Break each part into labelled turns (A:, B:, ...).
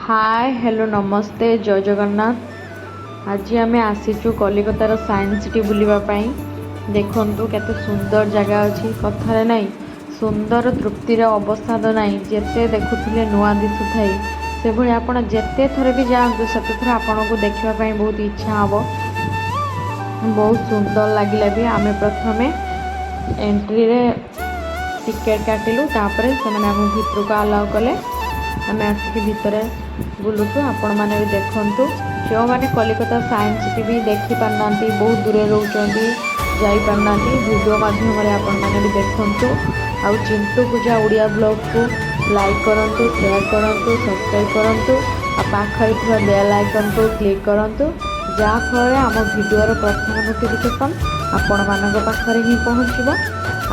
A: Hi hello नमस्ते जय जगन्नाथ। आज आम आसीचु कलिकतार साइंस सिटी बुलावाई। देखु केते सुंदर जगह अच्छी कथार नहीं सुंदर तृप्तिर अवस्था तो नहीं जिते देखुले नुआ दिशु थाई से भाई आपड़ जिते थर भी जातु से थर आपन को देखापी बहुत इच्छा हम। बहुत सुंदर लगे भी आम प्रथम एंट्री रे टिकेट काटिलु तापर से भितर को अलाउ कले आम आसिक भितर बुलुचु। आपण मैंने भी देखु जो मैंने कलिकता साइंस सिटी भी देखी पारना बहुत दूर रोचे जापारना वीडियो माध्यम आपण मैंने भी देखु। आउ चिंटू पूजा उड़िया ब्लॉग को लाइक करूँ शेयर करूँ सब्सक्राइब करूँ पाखे बेल आइकन को क्लिक करूँ जहाँफल आम भिडियोर प्रथम नोटिफिकेशन आपण मान पाखे ही पहुँचो।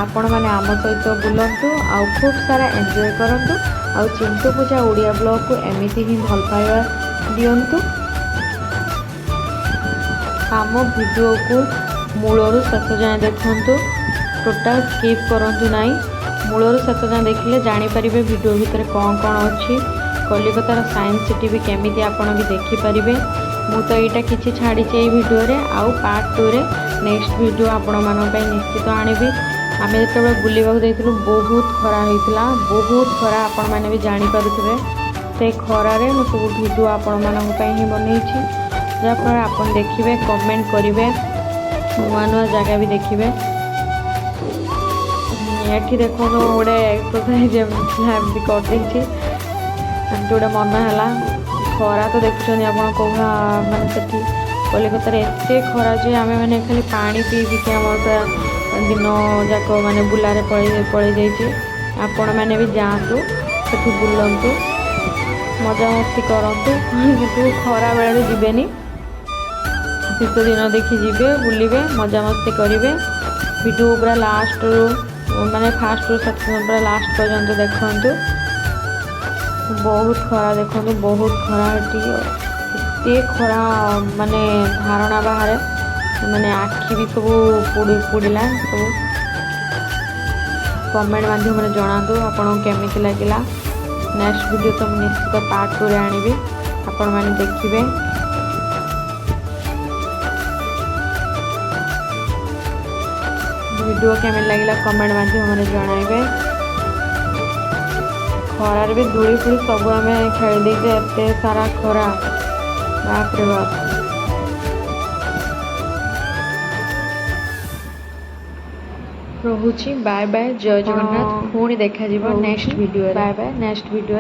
A: आपण मैंने आम सहित बुलतु आउ खूब सारा एंजॉय करूँ। आउ चिंटू पूजा उड़िया ब्लॉग को एमती ही भल पाइबा दिंतु। आम वीडियो को मूलरू शेष जाए देखु टोटाल स्किप करूँ ना मूलरू शेष जाए देखिले जानीपर वीडियो भितर कौन कौन अच्छी कलिकतार साइंस सिटी भी केमी आपड़ भी देखिपारे। मु तो यहाँ कि छाड़ी भिडियो आउ पार्ट 2 रे नेक्स्ट वीडियो आपण मानी निश्चित आनिबी। आम जो बुलवाक जाइलु बहुत खरा होता बहुत खरा आपण मैंने भी जानीपे से खरारे मु सब भिडियो आपण मानी बनई जहाँफल आप देखिए कमेंट करेंगे नुआ नुआ जगह भी देखिए। ये देखो गोटे एक्सरसाइज एमती करदे गोटे मन है खरा तो देखुं आप मानते से कलिकतार एत खरा जे आम मैंने खाली पानी पी पी आम दिन जाक माने बुलारे पड़े जाइए। आपण मैंने भी जातु से बुलतु मजा मस्ती करूँ कि खरा बेले जीवेनी शीत दिन देखी जीवे बुलिबे मजा मस्ती करेंगे। वीडियो पूरा लास्ट माने फास्ट रू पूरा लास्ट पर्यंत देखु। बहुत खरा देखो बहुत खरा ये खरा माने धारणा बाहर माने आखि भी सब पुड़ला सब कमेंट माध्यम जनातु आपन केमिति लगिला। नेक्स्ट वीडियो तो निश्चित पार्ट 2 रे आनिबी आपण माने देखिबे। वीडियो केमिति लगिला कमेंट माध्यम जणाइबे। खरार भी धूली फूली सब आम खेल देचे एत सारा खरा बाप रे बाप। रोहुची बाय बाय जय जगन्नाथ। पुणी देखा next video bye bye next video.